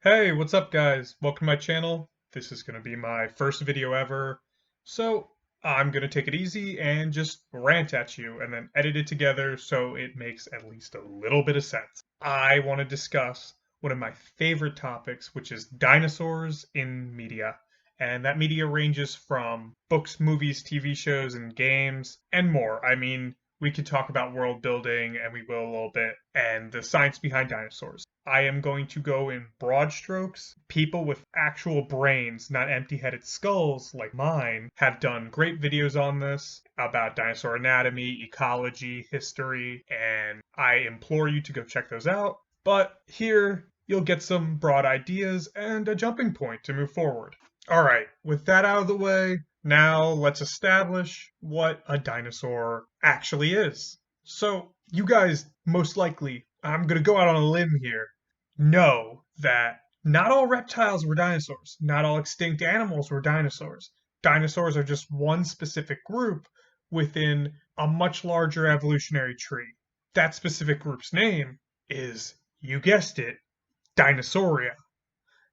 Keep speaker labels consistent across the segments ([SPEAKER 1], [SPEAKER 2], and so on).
[SPEAKER 1] Hey, what's up guys? Welcome to my channel. This is going to be my first video ever. So I'm going to take it easy and just rant at you and then edit it together so it makes at least a little bit of sense. I want to discuss one of my favorite topics, which is dinosaurs in media. And that media ranges from books, movies, TV shows, and games, and more. I mean, we could talk about world building, and we will a little bit, and the science behind dinosaurs. I am going to go in broad strokes. People with actual brains, not empty headed skulls like mine, have done great videos on this about dinosaur anatomy, ecology, history, and I implore you to go check those out. But here, you'll get some broad ideas and a jumping point to move forward. All right, with that out of the way, now let's establish what a dinosaur actually is. So, you guys most likely, I'm going to go out on a limb here, know that not all reptiles were dinosaurs, not all extinct animals were dinosaurs. Dinosaurs are just one specific group within a much larger evolutionary tree. That specific group's name is, you guessed it, Dinosauria.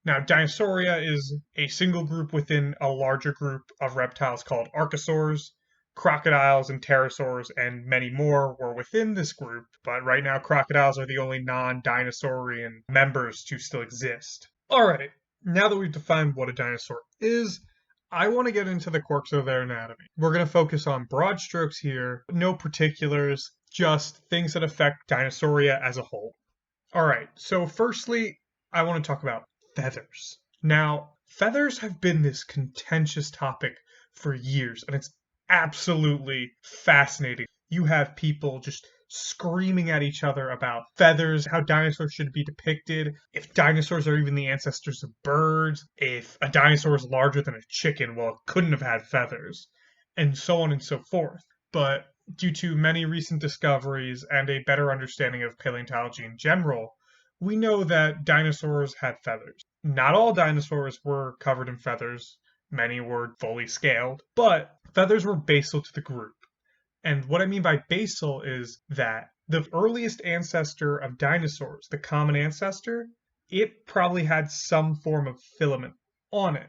[SPEAKER 1] Now, Dinosauria is a single group within a larger group of reptiles called archosaurs. Crocodiles and pterosaurs and many more were within this group, but right now crocodiles are the only non-dinosaurian members to still exist. Alright, now that we've defined what a dinosaur is, I want to get into the quirks of their anatomy. We're going to focus on broad strokes here, no particulars, just things that affect Dinosauria as a whole. Alright, so firstly, I want to talk about feathers. Now, feathers have been this contentious topic for years, and it's absolutely fascinating. You have people just screaming at each other about feathers, how dinosaurs should be depicted, if dinosaurs are even the ancestors of birds, if a dinosaur is larger than a chicken, well, it couldn't have had feathers, and so on and so forth. But due to many recent discoveries and a better understanding of paleontology in general, we know that dinosaurs had feathers. Not all dinosaurs were covered in feathers, many were fully scaled, but feathers were basal to the group. And what I mean by basal is that the earliest ancestor of dinosaurs, the common ancestor, it probably had some form of filament on it,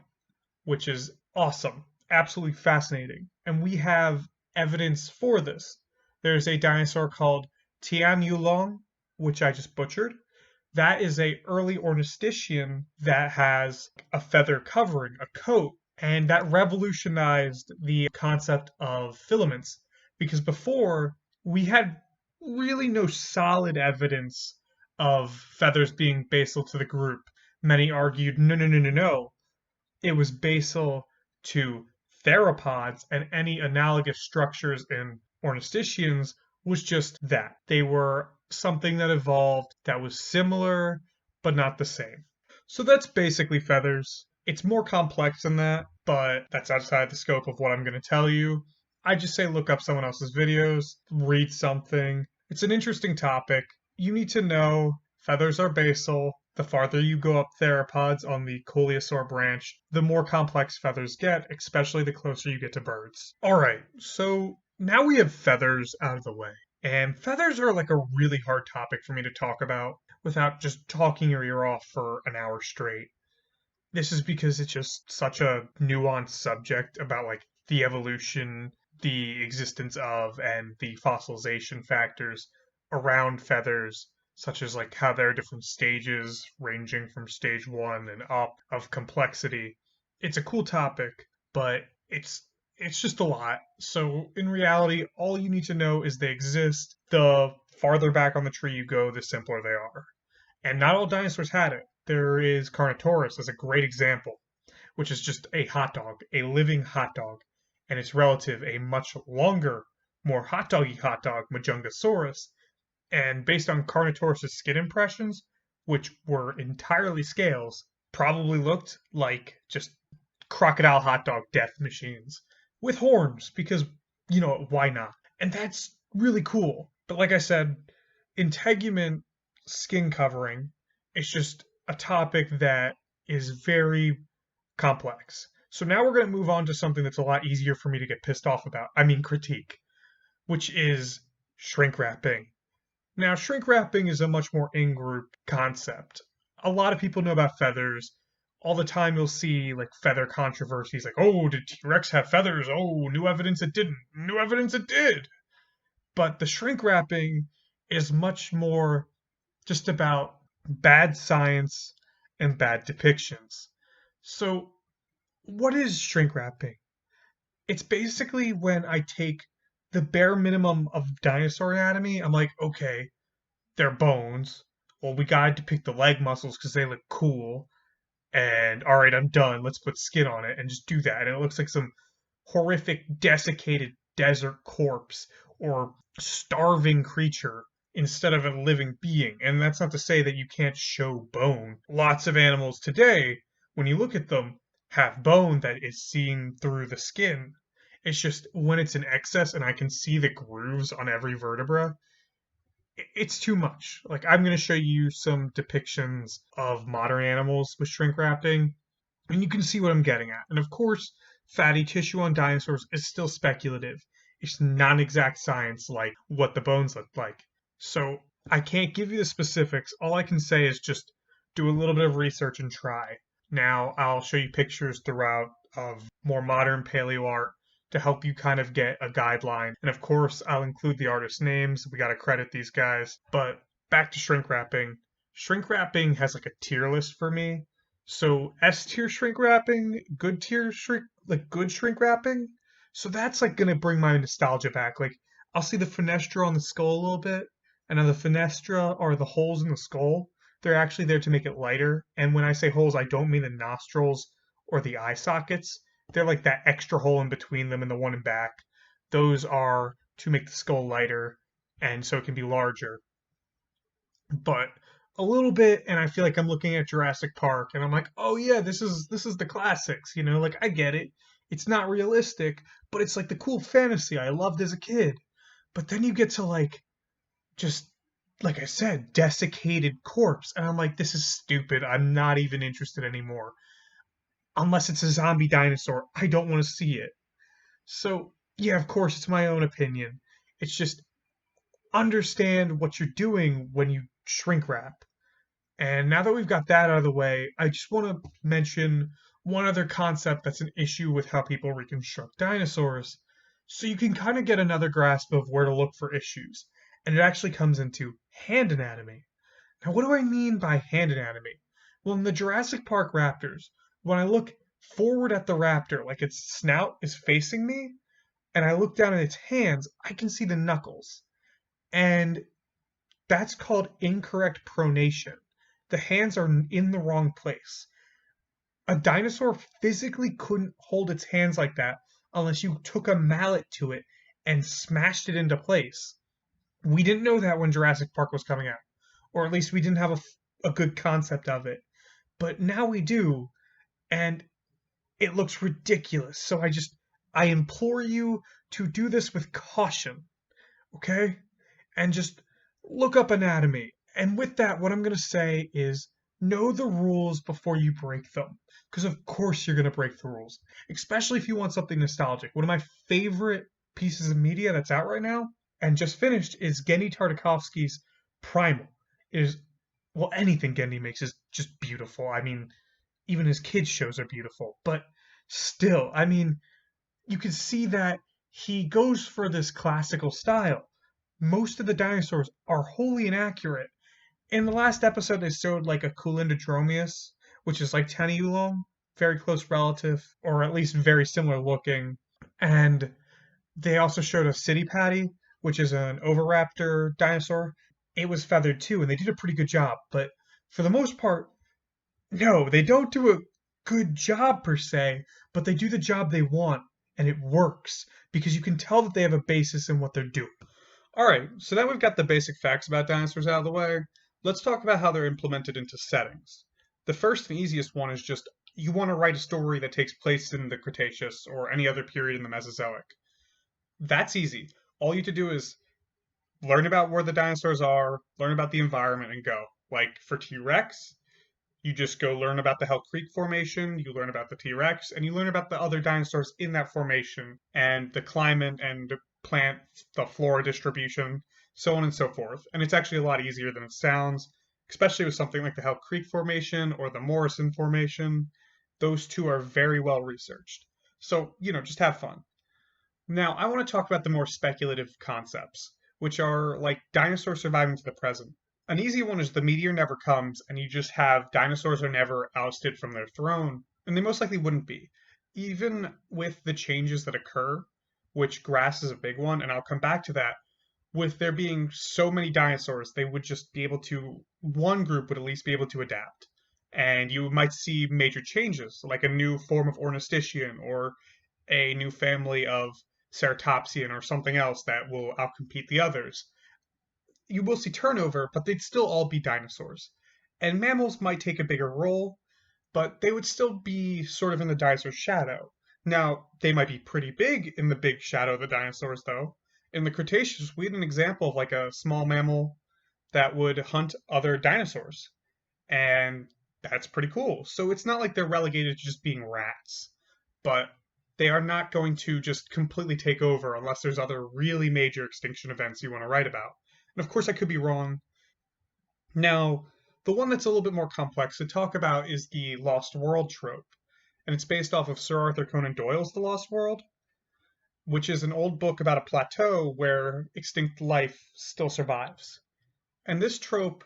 [SPEAKER 1] which is awesome, absolutely fascinating. And we have evidence for this. There's a dinosaur called Tianulong, which I just butchered. That is a early ornithischian that has a feather covering, a coat, and that revolutionized the concept of filaments because before we had really no solid evidence of feathers being basal to the group. Many argued, no, no, no, no, no. It was basal to theropods, and any analogous structures in ornithischians was just that. They were something that evolved that was similar but not the same. So that's basically feathers. It's more complex than that, but that's outside the scope of what I'm going to tell you. I just say look up someone else's videos, read something. It's an interesting topic. You need to know feathers are basal. The farther you go up theropods on the coleosaur branch, the more complex feathers get, especially the closer you get to birds. Alright, so now we have feathers out of the way. And feathers are like a really hard topic for me to talk about without just talking your ear off for an hour straight. This is because it's just such a nuanced subject about like the evolution, the existence of, and the fossilization factors around feathers, such as like how there are different stages ranging from stage one and up of complexity. It's a cool topic, but it's just a lot. So in reality, all you need to know is they exist. The farther back on the tree you go, the simpler they are. And not all dinosaurs had it. There is Carnotaurus as a great example, which is just a hot dog, a living hot dog, and its relative, a much longer, more hot doggy hot dog, Majungasaurus. And based on Carnotaurus' skin impressions, which were entirely scales, probably looked like just crocodile hot dog death machines with horns because, why not? And that's really cool. But like I said, integument skin covering is just a topic that is very complex. So now we're going to move on to something that's a lot easier for me to get pissed off about. I mean, critique, which is shrink wrapping. Now, shrink wrapping is a much more in group concept. a lot of people know about feathers. All the time you'll see like feather controversies like, oh, did T-Rex have feathers? Oh, new evidence it didn't. New evidence it did. But the shrink wrapping is much more just about bad science and bad depictions. So, what is shrink wrapping? It's basically when I take the bare minimum of dinosaur anatomy, I'm like, okay, they're bones. Well, we gotta depict the leg muscles because they look cool. And all right, I'm done. Let's put skin on it and just do that. And it looks like some horrific, desiccated desert corpse or starving creature instead of a living being. And that's not to say that you can't show bone. Lots of animals today, when you look at them, have bone that is seen through the skin. It's just when it's in excess and I can see the grooves on every vertebra, it's too much. Like, I'm going to show you some depictions of modern animals with shrink wrapping, and you can see what I'm getting at. And of course, fatty tissue on dinosaurs is still speculative. It's not exact science like what the bones look like. So I can't give you the specifics. All I can say is just do a little bit of research and try. Now, I'll show you pictures throughout of more modern paleo art to help you kind of get a guideline. And of course, I'll include the artist names. We got to credit these guys. But back to shrink wrapping. Shrink wrapping has like a tier list for me. So S tier shrink wrapping, good tier shrink, like good shrink wrapping. So that's like gonna bring my nostalgia back. Like I'll see the fenestra on the skull a little bit, and on the fenestra are the holes in the skull. They're actually there to make it lighter. And when I say holes, I don't mean the nostrils or the eye sockets. They're like that extra hole in between them and the one in back. Those are to make the skull lighter and so it can be larger. But a little bit, and I feel like I'm looking at Jurassic Park and I'm like, oh yeah, this is the classics, like I get it. It's not realistic, but it's like the cool fantasy I loved as a kid. But then you get to like just like I said, desiccated corpse, and I'm like, this is stupid. I'm not even interested anymore. Unless it's a zombie dinosaur, I don't want to see it. So, yeah, of course, it's my own opinion. It's just understand what you're doing when you shrink wrap. And now that we've got that out of the way, I just want to mention one other concept that's an issue with how people reconstruct dinosaurs. So you can kind of get another grasp of where to look for issues. And it actually comes into hand anatomy. Now, what do I mean by hand anatomy? Well, in the Jurassic Park raptors, when I look forward at the raptor, like its snout is facing me, and I look down at its hands, I can see the knuckles. And that's called incorrect pronation. The hands are in the wrong place. A dinosaur physically couldn't hold its hands like that unless you took a mallet to it and smashed it into place. We didn't know that when Jurassic Park was coming out, or at least we didn't have a good concept of it. But now we do, and it looks ridiculous. So I implore you to do this with caution, okay? And just look up anatomy. And with that, what I'm going to say is know the rules before you break them. Because of course you're going to break the rules, especially if you want something nostalgic. One of my favorite pieces of media that's out right now and just finished is Gendy Tartakovsky's Primal. It is, well, anything Gendy makes is just beautiful. I mean, even his kids' shows are beautiful. But still, I mean, you can see that he goes for this classical style. Most of the dinosaurs are wholly inaccurate. In the last episode, they showed like a Culindrodromeus, which is like Taniulon, very close relative, or at least very similar looking. And they also showed a City Patty, which is an Oviraptor dinosaur. It was feathered too, and they did a pretty good job. But for the most part, no, they don't do a good job per se, but they do the job they want, and it works because you can tell that they have a basis in what they're doing. All right, so now we've got the basic facts about dinosaurs out of the way. Let's talk about how they're implemented into settings. The first and easiest one is just you want to write a story that takes place in the Cretaceous or any other period in the Mesozoic. That's easy. All you have to do is learn about where the dinosaurs are, learn about the environment, and go. Like for T-Rex, you just go learn about the Hell Creek Formation, you learn about the T-Rex, and you learn about the other dinosaurs in that formation and the climate and the plant, the flora distribution, so on and so forth. And it's actually a lot easier than it sounds especially with something like the Hell Creek Formation or the Morrison Formation. Those two are very well researched. So, just have fun. Now, I want to talk about the more speculative concepts, which are like dinosaurs surviving to the present. An easy one is the meteor never comes, and you just have dinosaurs are never ousted from their throne, and they most likely wouldn't be. Even with the changes that occur, which grass is a big one, and I'll come back to that, with there being so many dinosaurs, they would just be able to, one group would at least be able to adapt. And you might see major changes, like a new form of ornithischian or a new family of ceratopsian or something else that will outcompete the others. You will see turnover, but they'd still all be dinosaurs. And mammals might take a bigger role, but they would still be sort of in the dinosaur shadow. Now, they might be pretty big in the big shadow of the dinosaurs, though. In the Cretaceous, we had an example of like a small mammal that would hunt other dinosaurs, and that's pretty cool. So it's not like they're relegated to just being rats, but they are not going to just completely take over unless there's other really major extinction events you want to write about. And of course, I could be wrong. Now, the one that's a little bit more complex to talk about is the Lost World trope, and it's based off of Sir Arthur Conan Doyle's The Lost World, which is an old book about a plateau where extinct life still survives. And this trope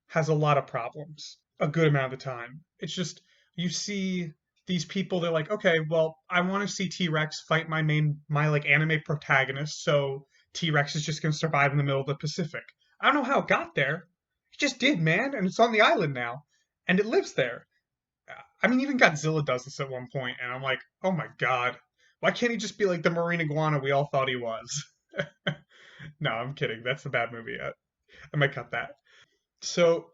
[SPEAKER 1] has a lot of problems a good amount of the time. It's just you see these people, they're like, okay, well, I want to see T-Rex fight my like anime protagonist, so T-Rex is just gonna survive in the middle of the Pacific. I don't know how it got there. It just did, man, and it's on the island now. And it lives there. I mean, even Godzilla does this at one point, and I'm like, oh my god. Why can't he just be like the marine iguana we all thought he was? No, I'm kidding. That's a bad movie. I might cut that. So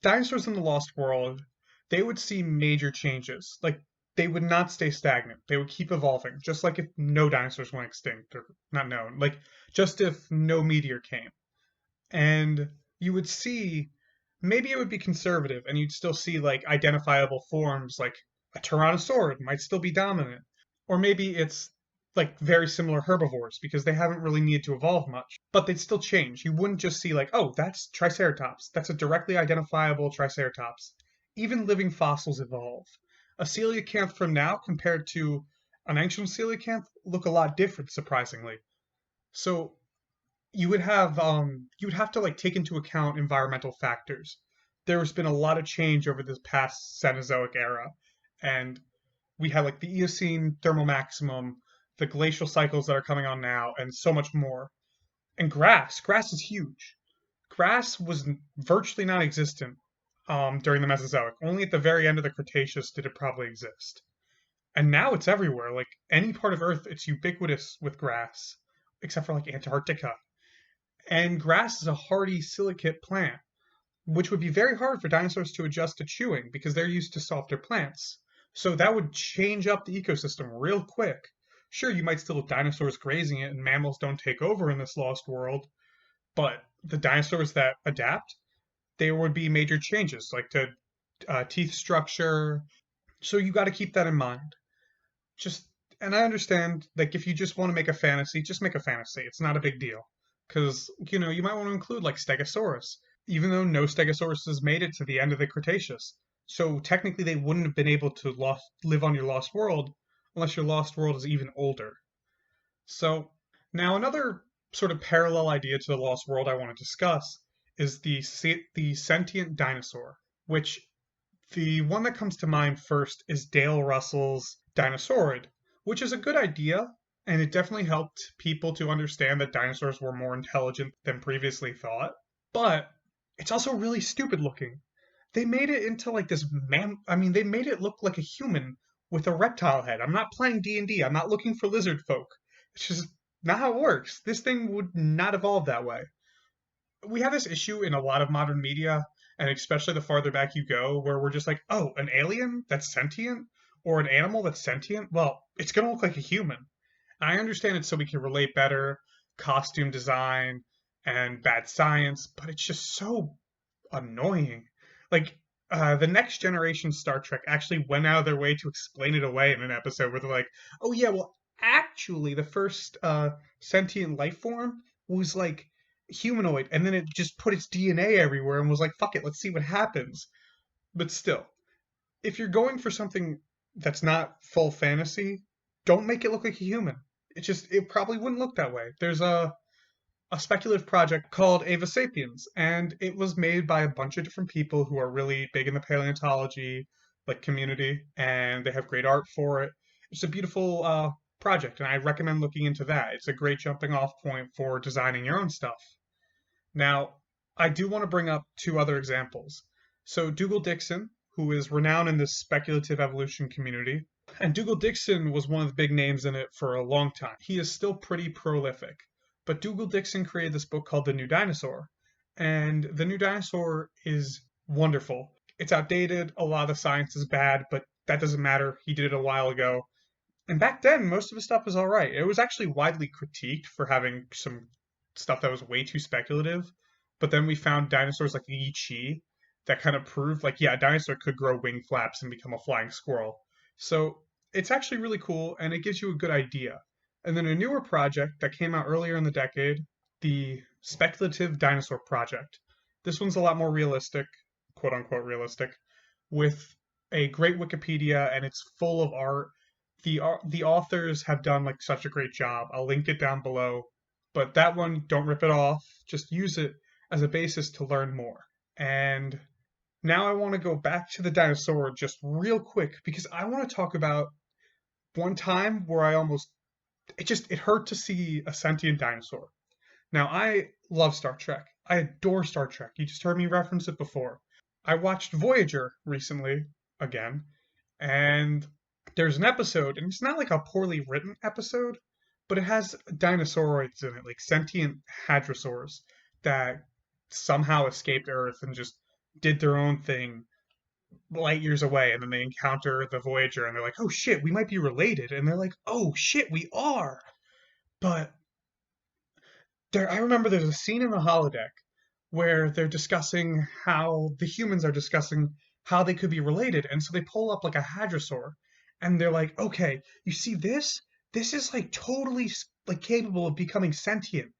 [SPEAKER 1] dinosaurs in the Lost World, they would see major changes. Like they would not stay stagnant. They would keep evolving, just like if no dinosaurs went extinct or not known. Like just if no meteor came. And you would see maybe it would be conservative and you'd still see like identifiable forms like a tyrannosaurid might still be dominant. Or maybe it's like very similar herbivores because they haven't really needed to evolve much, but they'd still change. You wouldn't just see like, oh, that's Triceratops. That's a directly identifiable Triceratops. Even living fossils evolve. A coelacanth from now compared to an ancient coelacanth look a lot different, surprisingly. So you would have to like take into account environmental factors. There's been a lot of change over this past Cenozoic era, and we had like the Eocene thermal maximum, the glacial cycles that are coming on now, and so much more. And grass is huge. Grass was virtually non-existent during the Mesozoic. Only at the very end of the Cretaceous did it probably exist. And now it's everywhere. Like any part of Earth, it's ubiquitous with grass, except for like Antarctica. And grass is a hardy silicate plant, which would be very hard for dinosaurs to adjust to chewing because they're used to softer plants. So that would change up the ecosystem real quick. Sure, you might still have dinosaurs grazing it and mammals don't take over in this lost world, but the dinosaurs that adapt, there would be major changes, like to teeth structure. So you got to keep that in mind. Just, and I understand, like, if you just want to make a fantasy, just make a fantasy. It's not a big deal. Because, you might want to include, like, Stegosaurus, even though no Stegosaurus has made it to the end of the Cretaceous. So technically, they wouldn't have been able to live on your lost world unless your lost world is even older. So now another sort of parallel idea to the lost world I want to discuss is the sentient dinosaur, which the one that comes to mind first is Dale Russell's Dinosaurid, which is a good idea, and it definitely helped people to understand that dinosaurs were more intelligent than previously thought. But it's also really stupid looking. They made it into like this man. I mean, they made it look like a human with a reptile head. I'm not playing D&D. I'm not looking for lizard folk. It's just not how it works. This thing would not evolve that way. We have this issue in a lot of modern media, and especially the farther back you go, where we're just like, oh, an alien that's sentient or an animal that's sentient? Well, it's going to look like a human. And I understand it so we can relate better, costume design, and bad science, but it's just so annoying. Like, the next generation Star Trek actually went out of their way to explain it away in an episode where they're like, oh, yeah, well, actually, the first sentient life form was like humanoid, and then it just put its DNA everywhere and was like, fuck it, let's see what happens. But still, if you're going for something that's not full fantasy, don't make it look like a human. It probably wouldn't look that way. There's a speculative project called Ava Sapiens, and it was made by a bunch of different people who are really big in the paleontology like community, and they have great art for it. It's a beautiful project, and I recommend looking into that. It's a great jumping off point for designing your own stuff. Now, I do want to bring up two other examples. So, Dougal Dixon, who is renowned in the speculative evolution community, and Dougal Dixon was one of the big names in it for a long time. He is still pretty prolific. But Dougal Dixon created this book called The New Dinosaur. And The New Dinosaur is wonderful. It's outdated, a lot of the science is bad, but that doesn't matter. He did it a while ago. And back then, most of his stuff was all right. It was actually widely critiqued for having some stuff that was way too speculative. But then we found dinosaurs like Yi Chi that kind of proved, like, yeah, a dinosaur could grow wing flaps and become a flying squirrel. So it's actually really cool, and it gives you a good idea. And then a newer project that came out earlier in the decade, the Speculative Dinosaur Project. This one's a lot more realistic, quote unquote realistic, with a great Wikipedia, and it's full of art. The authors have done like such a great job. I'll link it down below. But that one, don't rip it off. Just use it as a basis to learn more. And now I want to go back to the dinosaur just real quick because I want to talk about one time where it hurt to see a sentient dinosaur. Now, I love Star Trek. I adore Star Trek. You just heard me reference it before. I watched Voyager recently, again, and there's an episode, and it's not like a poorly written episode, but it has dinosauroids in it, like sentient hadrosaurs that somehow escaped Earth and just did their own thing light years away, and then they encounter the Voyager and they're like, oh shit, we might be related. And they're like, oh shit, we are. But I remember there's a scene in the holodeck where they're discussing how the humans are discussing how they could be related. And so they pull up like a hadrosaur and they're like, okay, you see this? This is like totally like capable of becoming sentient.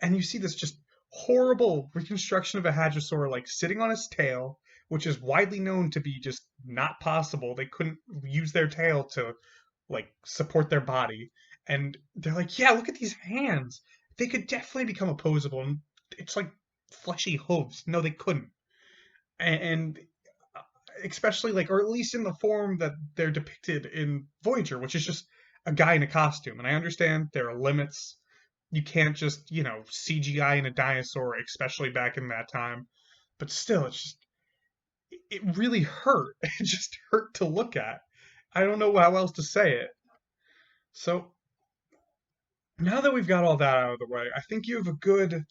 [SPEAKER 1] And you see this just horrible reconstruction of a hadrosaur like sitting on its tail, which is widely known to be just not possible. They couldn't use their tail to like support their body. And they're like, yeah, look at these hands. They could definitely become opposable. And it's like fleshy hooves. No, they couldn't. And especially like, or at least in the form that they're depicted in Voyager, which is just a guy in a costume. And I understand there are limits. You can't just, CGI in a dinosaur, especially back in that time. But still, it really hurt. It just hurt to look at. I don't know how else to say it. So now that we've got all that out of the way, I think you have a good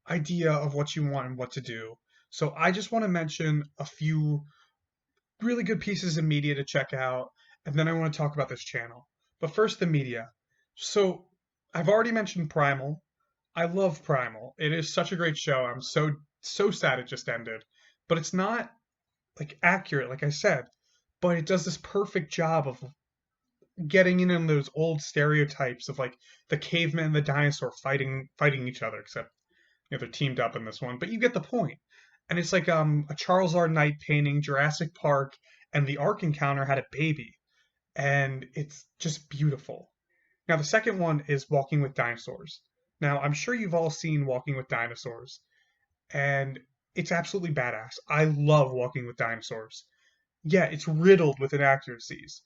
[SPEAKER 1] idea of what you want and what to do. So I just want to mention a few really good pieces of media to check out, and then I want to talk about this channel. But first, the media. So I've already mentioned Primal. I love Primal. It is such a great show. I'm so sad it just ended. But it's not like accurate, like I said, but it does this perfect job of getting in on those old stereotypes of like the caveman and the dinosaur fighting each other, except they're teamed up in this one. But you get the point. And it's like a Charles R. Knight painting Jurassic Park, and the Ark Encounter had a baby, and it's just beautiful. Now the second one is Walking with Dinosaurs. Now I'm sure you've all seen Walking with Dinosaurs, and it's absolutely badass. I love Walking with Dinosaurs. Yeah, it's riddled with inaccuracies,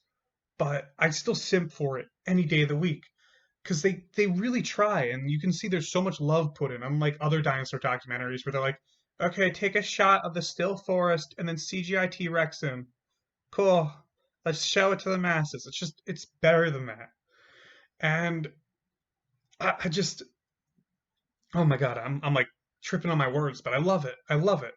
[SPEAKER 1] but I'd still simp for it any day of the week because they really try, and you can see there's so much love put in. Unlike other dinosaur documentaries where they're like, okay, take a shot of the still forest and then CGI T-Rex in. Cool. Let's show it to the masses. It's better than that. And I just, oh my God, I'm like tripping on my words, but I love it. I love it.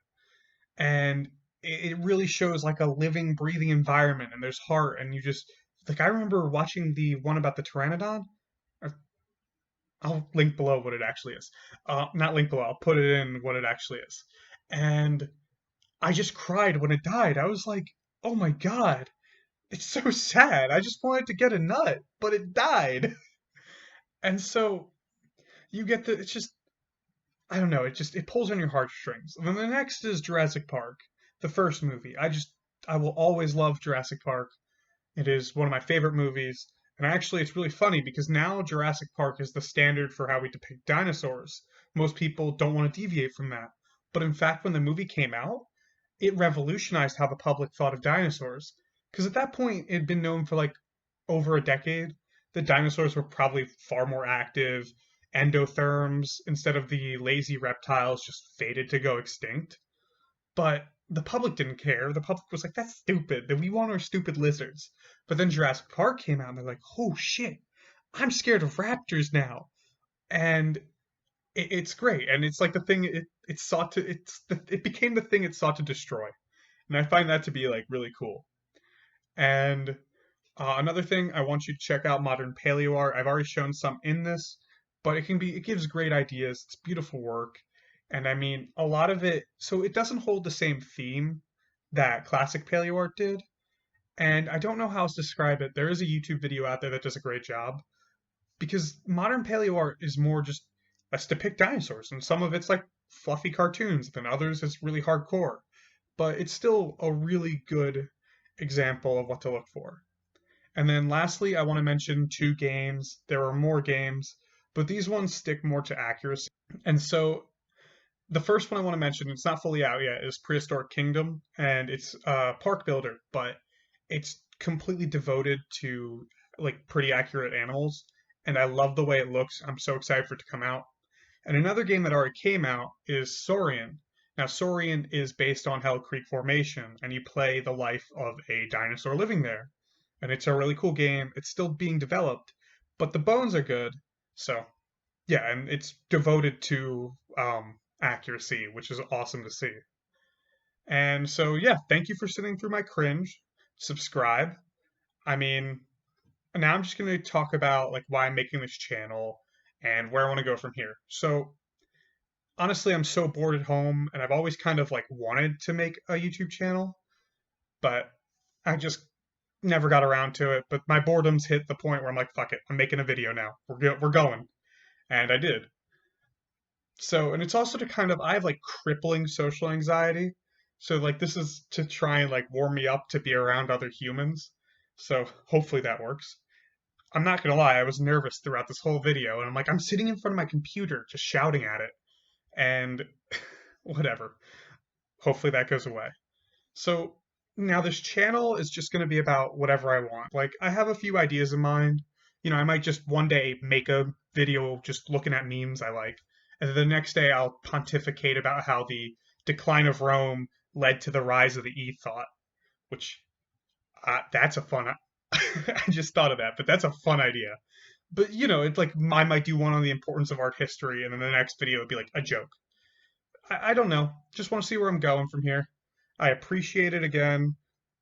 [SPEAKER 1] And it really shows like a living, breathing environment, and there's heart, and you just, like, I remember watching the one about the pteranodon. I'll link below what it actually is. Not link below, I'll put it in what it actually is. And I just cried when it died. I was like, oh my God, it's so sad. I just wanted to get a nut, but it died. And so you get it's just, I don't know, it pulls on your heartstrings. And then the next is Jurassic Park, the first movie. I will always love Jurassic Park. It is one of my favorite movies. And actually, it's really funny because now Jurassic Park is the standard for how we depict dinosaurs. Most people don't want to deviate from that. But in fact, when the movie came out, it revolutionized how the public thought of dinosaurs. Because at that point, it had been known for like over a decade that dinosaurs were probably far more active. Endotherms, instead of the lazy reptiles, just fated to go extinct. But the public didn't care. The public was like, that's stupid. That we want our stupid lizards. But then Jurassic Park came out and they're like, oh shit, I'm scared of raptors now. And it's great. And it's like the thing it sought to it became the thing it sought to destroy. And I find that to be like really cool. And another thing, I want you to check out modern paleo art. I've already shown some in this, but it gives great ideas. It's beautiful work. And I mean, a lot of it, so it doesn't hold the same theme that classic paleo art did. And I don't know how else to describe it. There is a YouTube video out there that does a great job because modern paleo art is more just let's depict dinosaurs. And some of it's like fluffy cartoons, then others is really hardcore. But it's still a really good example of what to look for. And then lastly, I want to mention two games. There are more games, but these ones stick more to accuracy. And so the first one I want to mention, it's not fully out yet, is Prehistoric Kingdom, and it's a park builder, but it's completely devoted to like pretty accurate animals, and I love the way it looks. I'm so excited for it to come out. And another game that already came out is Saurian. Now, Saurian is based on Hell Creek Formation, and you play the life of a dinosaur living there. And it's a really cool game. It's still being developed, but the bones are good. So, yeah, and it's devoted to accuracy, which is awesome to see. And so, yeah, thank you for sitting through my cringe. Subscribe. I mean, now I'm just going to talk about like why I'm making this channel and where I want to go from here. So, honestly, I'm so bored at home and I've always kind of like wanted to make a YouTube channel, but I just never got around to it. But my boredom's hit the point where I'm like, fuck it, I'm making a video now. We're going. And I did. So, and it's also to kind of, I have like crippling social anxiety. So, like, this is to try and like warm me up to be around other humans. So, hopefully that works. I'm not gonna lie, I was nervous throughout this whole video, and I'm like, I'm sitting in front of my computer just shouting at it, and whatever. Hopefully that goes away. So, now this channel is just gonna be about whatever I want. Like, I have a few ideas in mind. You know, I might just one day make a video just looking at memes I like. And then the next day I'll pontificate about how the decline of Rome led to the rise of the e-thought, which that's a fun. I just thought of that, but that's a fun idea. But you know, it's like I might do one on the importance of art history, and then the next video would be like a joke. I don't know. Just want to see where I'm going from here. I appreciate it again.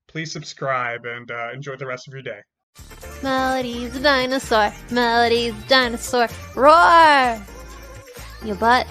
[SPEAKER 1] Please subscribe and enjoy the rest of your day.
[SPEAKER 2] Melody's a dinosaur. Melody's a dinosaur. Roar! Your butt.